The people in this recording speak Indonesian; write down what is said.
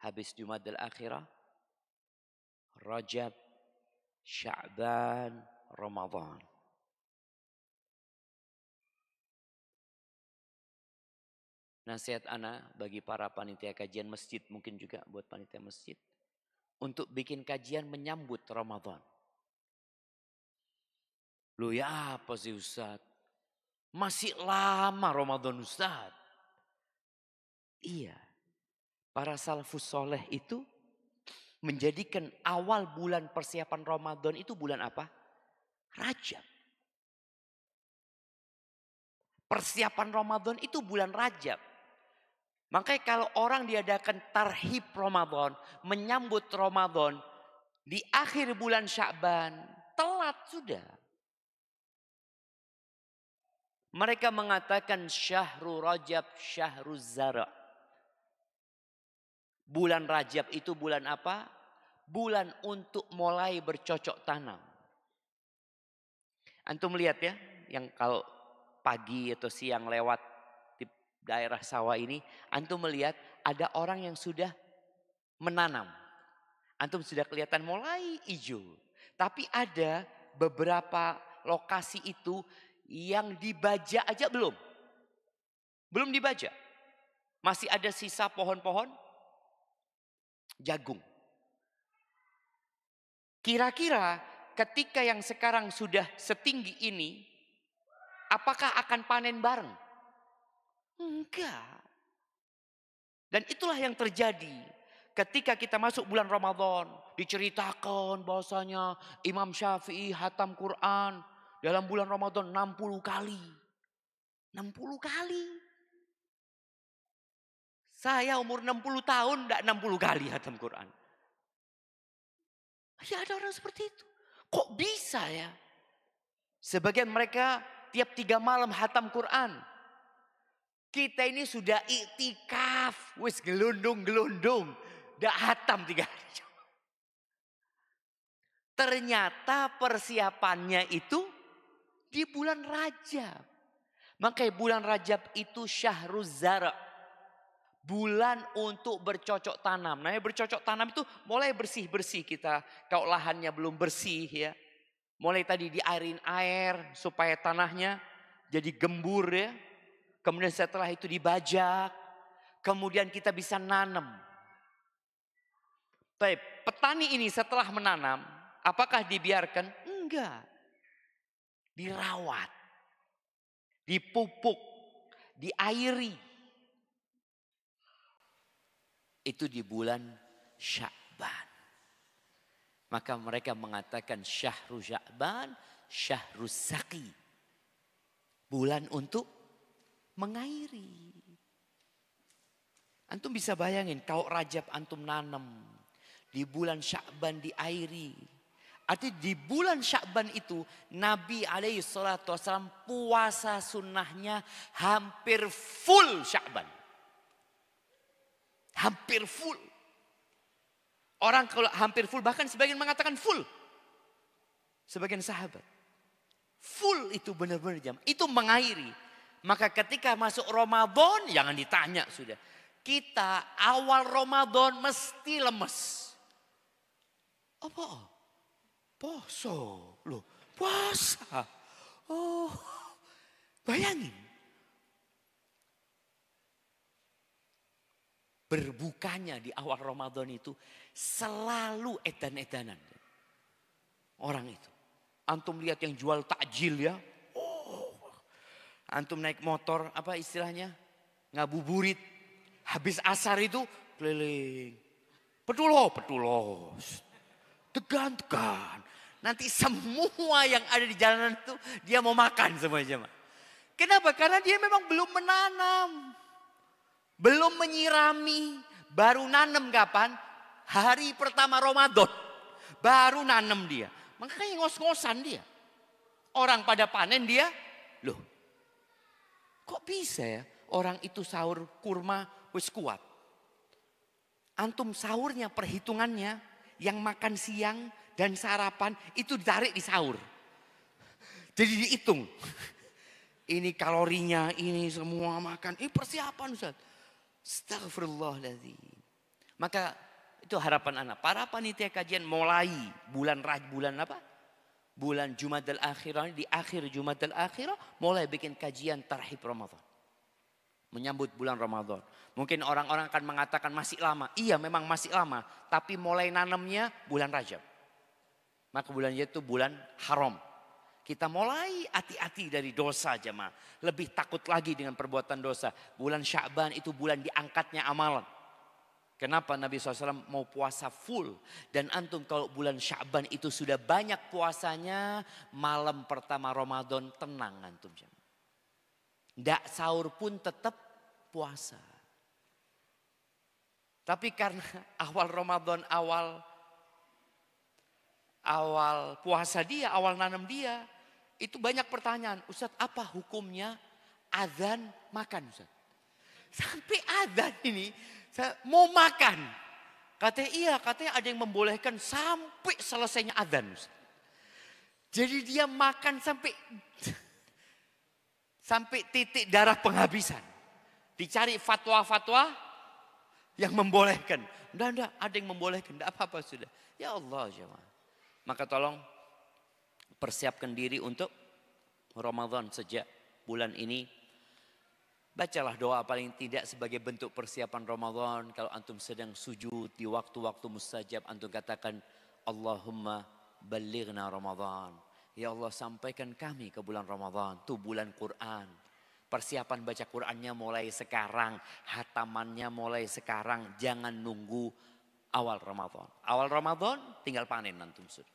Habis Jumadil Akhirah, Rajab, Sya'ban, Ramadan. Nasihat ana bagi para panitia kajian masjid, mungkin juga buat panitia masjid, untuk bikin kajian menyambut Ramadan. Loh ya apa sih Ustaz? Masih lama Ramadan Ustaz. Iya. Para salafus soleh itu menjadikan awal bulan persiapan Ramadan itu bulan apa? Rajab. Persiapan Ramadan itu bulan Rajab. Makanya kalau orang diadakan tarhib Ramadan, menyambut Ramadan di akhir bulan Sya'ban, telat sudah. Mereka mengatakan syahrul Rajab, syahrul zara. Bulan Rajab itu bulan apa? Bulan untuk mulai bercocok tanam. Antum lihat ya, yang kalau pagi atau siang lewat di daerah sawah ini, antum melihat ada orang yang sudah menanam. Antum sudah kelihatan mulai hijau. Tapi ada beberapa lokasi itu yang dibaja aja belum. Belum dibaja. Masih ada sisa pohon-pohon jagung. Kira-kira ketika yang sekarang sudah setinggi ini, apakah akan panen bareng? Enggak. Dan itulah yang terjadi ketika kita masuk bulan Ramadan. Diceritakan bahwasanya Imam Syafi'i hatam Quran dalam bulan Ramadan 60 kali. 60 kali. Saya umur 60 tahun enggak 60 kali hatam Quran. Ya ada orang seperti itu. Kok bisa ya? Sebagian mereka tiap 3 malam hatam Quran. Kita ini sudah iktikaf. Wis gelundung-gelundung. Ndak hatam 3 hari. Ternyata persiapannya itu di bulan Rajab. Makanya bulan Rajab itu syahrul zara. Bulan untuk bercocok tanam. Nah bercocok tanam itu mulai bersih-bersih kita. Kalau lahannya belum bersih ya. Mulai tadi diairin air supaya tanahnya jadi gembur ya. Kemudian setelah itu dibajak. Kemudian kita bisa nanam. Tapi petani ini setelah menanam, apakah dibiarkan? Enggak. Dirawat. Dipupuk. Diairi. Itu di bulan Sya'ban. Maka mereka mengatakan syahrul Sya'ban, syahrul saqi. Bulan untuk mengairi. Antum bisa bayangin kalau Rajab antum nanam. Di bulan Sya'ban diairi. Artinya di bulan Sya'ban itu Nabi SAW puasa sunnahnya hampir full Sya'ban. Hampir full. Orang kalau hampir full bahkan sebagian mengatakan full. Sebagian sahabat. Full itu benar-benar jam. Itu mengairi. Maka ketika masuk Ramadan jangan ditanya sudah. Kita awal Ramadan mesti lemes. Apa? Poso. Loh, puasa. Oh, bayangin. Berbukanya di awal Ramadan itu selalu edan-edanan. Orang itu. Antum lihat yang jual takjil ya. Oh, antum naik motor, apa istilahnya? Ngabuburit. Habis asar itu keliling. Petulos. Tegan. Nanti semua yang ada di jalanan itu dia mau makan semuanya. Kenapa? Karena dia memang belum menanam. Belum menyirami. Baru nanam kapan? Hari pertama Ramadan. Baru nanam dia. Makanya ngos-ngosan dia. Orang pada panen dia. Loh. Kok bisa ya? Orang itu sahur kurma wis kuat. Antum sahurnya perhitungannya. Yang makan siang dan sarapan itu ditarik di sahur. Jadi dihitung. Ini kalorinya, ini semua makan. Ini persiapan Ustaz. Astagfirullahaladzim. Maka itu harapan anak. Para panitia kajian mulai bulan apa? Bulan Jumadil Akhirah, di akhir Jumadil Akhirah mulai bikin kajian tarhib Ramadan. Menyambut bulan Ramadan. Mungkin orang-orang akan mengatakan masih lama. Iya memang masih lama. Tapi mulai nanamnya bulan Rajab. Maka bulan itu bulan haram. Kita mulai hati-hati dari dosa jemaah. Lebih takut lagi dengan perbuatan dosa. Bulan Sya'ban itu bulan diangkatnya amalan. Kenapa Nabi SAW mau puasa full. Dan antum kalau bulan Sya'ban itu sudah banyak puasanya. Malam pertama Ramadan tenang antum jemaah. Nggak sahur pun tetap puasa. Tapi karena awal Ramadan, awal puasa dia, awal nanam dia. Itu banyak pertanyaan. Ustadz apa hukumnya azan makan Ustadz? Sampai azan ini saya mau makan. Katanya ada yang membolehkan sampai selesainya azan Ustadz. Jadi dia makan sampai titik darah penghabisan. Dicari fatwa-fatwa yang membolehkan. Enggak, ada yang membolehkan. Enggak apa-apa sudah. Ya Allah jemaah. Maka tolong persiapkan diri untuk Ramadan sejak bulan ini. Bacalah doa paling tidak sebagai bentuk persiapan Ramadan. Kalau antum sedang sujud di waktu-waktu mustajab, antum katakan Allahumma balighna Ramadan. Ya Allah sampaikan kami ke bulan Ramadan. Itu bulan Quran. Persiapan baca Qurannya mulai sekarang. Hatamannya mulai sekarang. Jangan nunggu awal Ramadan. Awal Ramadan tinggal panen antum sudah.